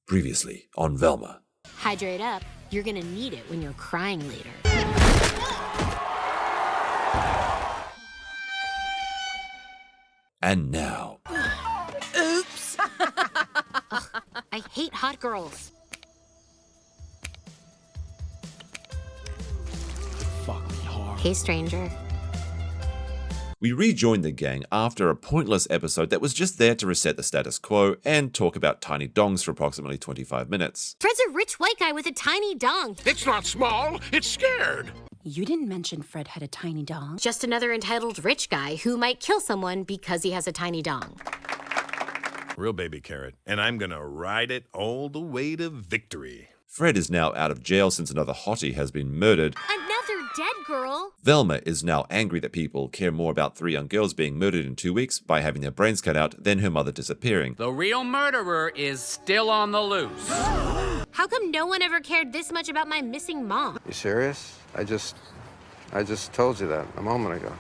Previously on Velma. Hydrate up. You're gonna need it when you're crying later. And now. Oops! Ugh, I hate hot girls. Fuck me hard. Hey, stranger. We rejoined the gang after a pointless episode that was just there to reset the status quo and talk about tiny dongs for approximately 25 minutes. Fred's a rich white guy with a tiny dong. It's not small, it's scared. You didn't mention Fred had a tiny dong. Just another entitled rich guy who might kill someone because he has a tiny dong. Real baby carrot, and I'm gonna ride it all the way to victory. Fred is now out of jail since another hottie has been murdered. Another dead girl? Velma is now angry that people care more about 3 young girls being murdered in 2 weeks by having their brains cut out than her mother disappearing. The real murderer is still on the loose. How come no one ever cared this much about my missing mom? You serious? I just told you that a moment ago.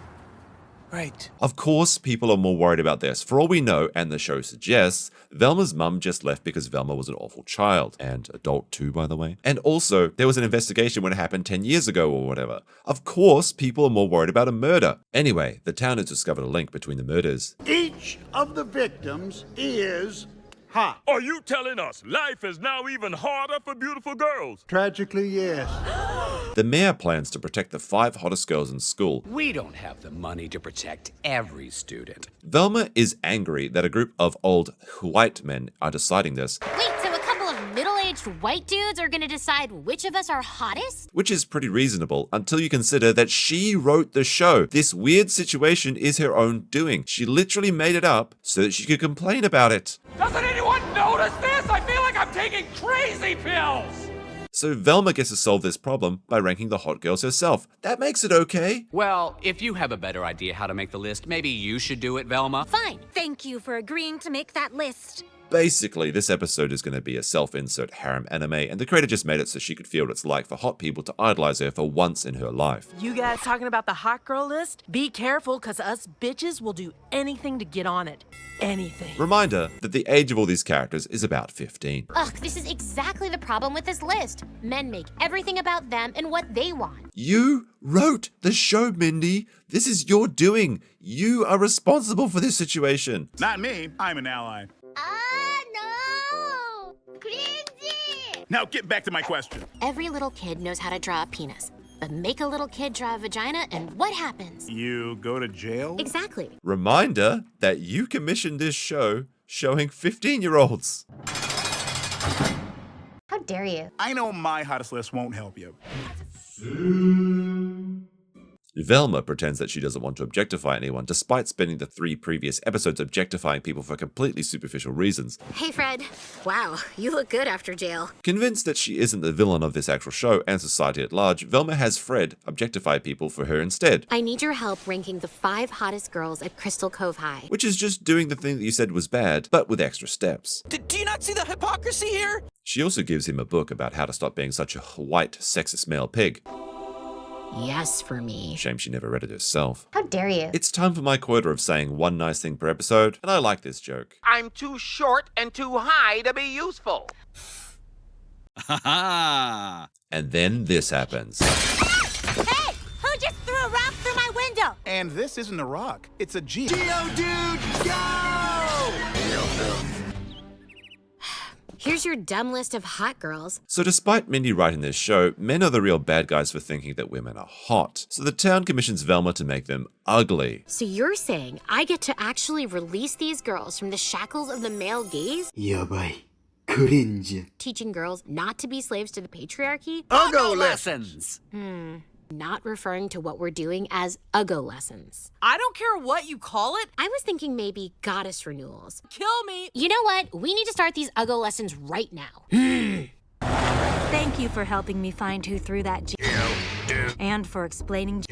Right. Of course, people are more worried about this. For all we know, and the show suggests, Velma's mum just left because Velma was an awful child. And adult too, by the way. And also, there was an investigation when it happened 10 years ago or whatever. Of course, people are more worried about a murder. Anyway, the town has discovered a link between the murders. Each of the victims is hot. Are you telling us life is now even harder for beautiful girls? Tragically, yes. The mayor plans to protect the 5 hottest girls in school. We don't have the money to protect every student. Velma is angry that a group of old white men are deciding this, Wait, so a couple of middle-aged white dudes are gonna decide which of us are hottest? which is pretty reasonable until you consider that she wrote the show. This weird situation is her own doing. She literally made it up so that she could complain about it. Doesn't anyone notice this? I feel like I'm taking crazy pills! So Velma gets to solve this problem by ranking the hot girls herself. That makes it okay. Well, if you have a better idea how to make the list, maybe you should do it, Velma. Fine. Thank you for agreeing to make that list. Basically, this episode is going to be a self-insert harem anime, and the creator just made it so she could feel what it's like for hot people to idolize her for once in her life. You guys talking about the hot girl list? Be careful, cause us bitches will do anything to get on it. Anything. Reminder that the age of all these characters is about 15. Ugh, this is exactly the problem with this list. Men make everything about them and what they want. You wrote the show, Mindy. This is your doing. You are responsible for this situation. Not me. I'm an ally. No! Cringy! Now get back to my question. Every little kid knows how to draw a penis. But make a little kid draw a vagina and what happens? You go to jail? Exactly. Reminder that you commissioned this show showing 15-year-olds. How dare you? I know my hottest list won't help you. Velma pretends that she doesn't want to objectify anyone, despite spending the 3 previous episodes objectifying people for completely superficial reasons. Hey, Fred. Wow, you look good after jail. Convinced that she isn't the villain of this actual show and society at large, Velma has Fred objectify people for her instead. I need your help ranking the 5 hottest girls at Crystal Cove High. Which is just doing the thing that you said was bad, but with extra steps. Do you not see the hypocrisy here? She also gives him a book about how to stop being such a white, sexist male pig. Yes, for me. Shame she never read it herself. How dare you? It's time for my quota of saying one nice thing per episode, and I like this joke. I'm too short and too high to be useful. Ha ha! And then this happens. Hey! Who just threw a rock through my window? And this isn't a rock. It's a G. Here's your dumb list of hot girls. So despite Mindy writing this show, men are the real bad guys for thinking that women are hot. So the town commissions Velma to make them ugly. So you're saying I get to actually release these girls from the shackles of the male gaze? Yabai. Cringe. Teaching girls not to be slaves to the patriarchy? Uggo lessons! Not referring to what we're doing as Uggo lessons. I don't care what you call it. I was thinking maybe goddess renewals. Kill me. You know what? We need to start these Uggo lessons right now. Thank you for helping me find who threw that and for explaining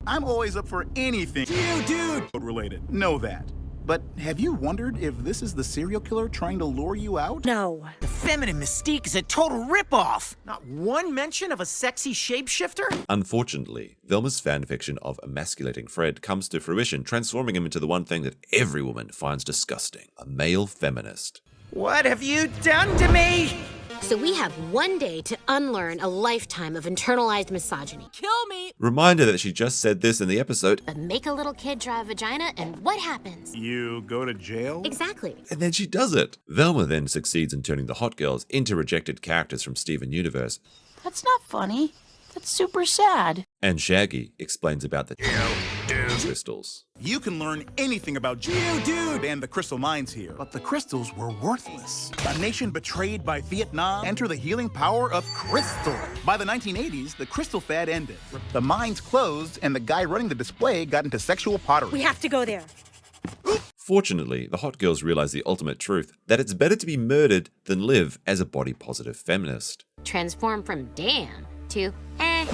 I'm always up for anything. Related. Know that. But have you wondered if this is the serial killer trying to lure you out? No. The feminine mystique is a total ripoff. Not one mention of a sexy shapeshifter? Unfortunately, Velma's fanfiction of emasculating Fred comes to fruition, transforming him into the one thing that every woman finds disgusting, a male feminist. What have you done to me? So we have one day to unlearn a lifetime of internalized misogyny. Kill me! Reminder that she just said this in the episode, But make a little kid draw a vagina, and what happens? You go to jail? Exactly. and then she does it. Velma then succeeds in turning the hot girls into rejected characters from Steven Universe, That's not funny. That's super sad. and Shaggy explains about the crystals. You can learn anything about Geodude and the crystal mines here, but the crystals were worthless. A nation betrayed by Vietnam enter the healing power of crystal. By the 1980s, the crystal fad ended. The mines closed, and the guy running the display got into sexual pottery. We have to go there. Fortunately, the hot girls realize the ultimate truth, that it's better to be murdered than live as a body-positive feminist. Transform from damn to eh.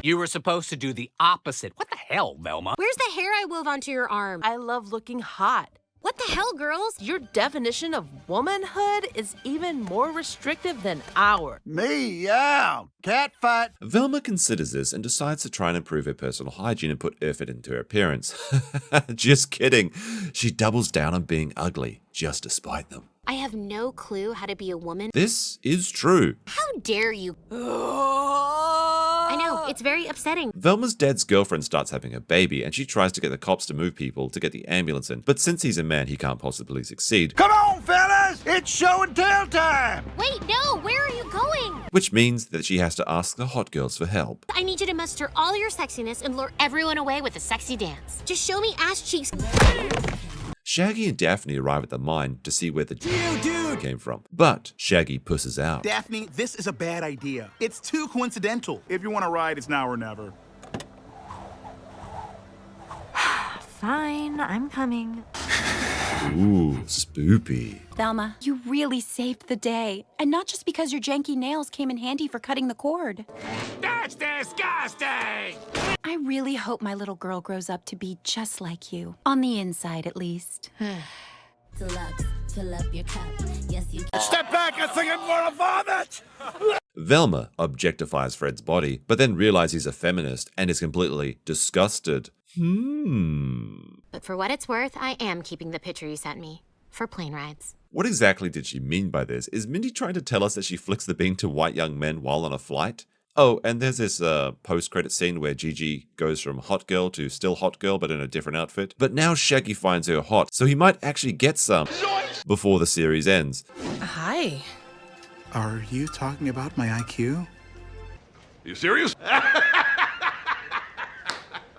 You were supposed to do the opposite. What the hell, Velma? Where's the hair I wove onto your arm? I love looking hot. What the hell, girls? Your definition of womanhood is even more restrictive than ours. Me, yeah. Cat fight. Velma considers this and decides to try and improve her personal hygiene and put effort into her appearance. Just kidding. She doubles down on being ugly, just to spite them. I have no clue how to be a woman. This is true. How dare you? I know, it's very upsetting. Velma's dad's girlfriend starts having a baby, and she tries to get the cops to move people to get the ambulance in. But since he's a man, he can't possibly succeed, Come on, fellas. It's show and tell time. Wait, no, where are you going? which means that she has to ask the hot girls for help. I need you to muster all your sexiness and lure everyone away with a sexy dance. Just show me ass cheeks. Shaggy and Daphne arrive at the mine to see where the Geodude came from, but Shaggy pusses out. Daphne, this is a bad idea. It's too coincidental. If you want to ride, it's now or never. Fine, I'm coming. Ooh, spoopy. Velma, you really saved the day. And not just because your janky nails came in handy for cutting the cord. That's disgusting! I really hope my little girl grows up to be just like you. On the inside, at least. Deluxe, fill up your cup. Yes, you can. Step back, I think I'm gonna vomit! Velma objectifies Fred's body, but then realizes he's a feminist and is completely disgusted. But for what it's worth, I am keeping the picture you sent me. For plane rides. What exactly did she mean by this? Is Mindy trying to tell us that she flicks the bean to white young men while on a flight? Oh, and there's this post-credit scene where Gigi goes from hot girl to still hot girl, but in a different outfit. But now Shaggy finds her hot, so he might actually get some before the series ends. Hi. Are you talking about my IQ? You serious?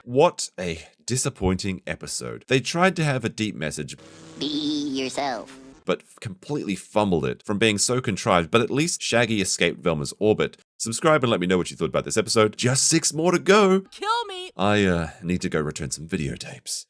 What a disappointing episode. They tried to have a deep message, Be yourself. but completely fumbled it from being so contrived, but at least Shaggy escaped Velma's orbit. Subscribe and let me know what you thought about this episode. Just 6 more to go. Kill me! I need to go return some videotapes.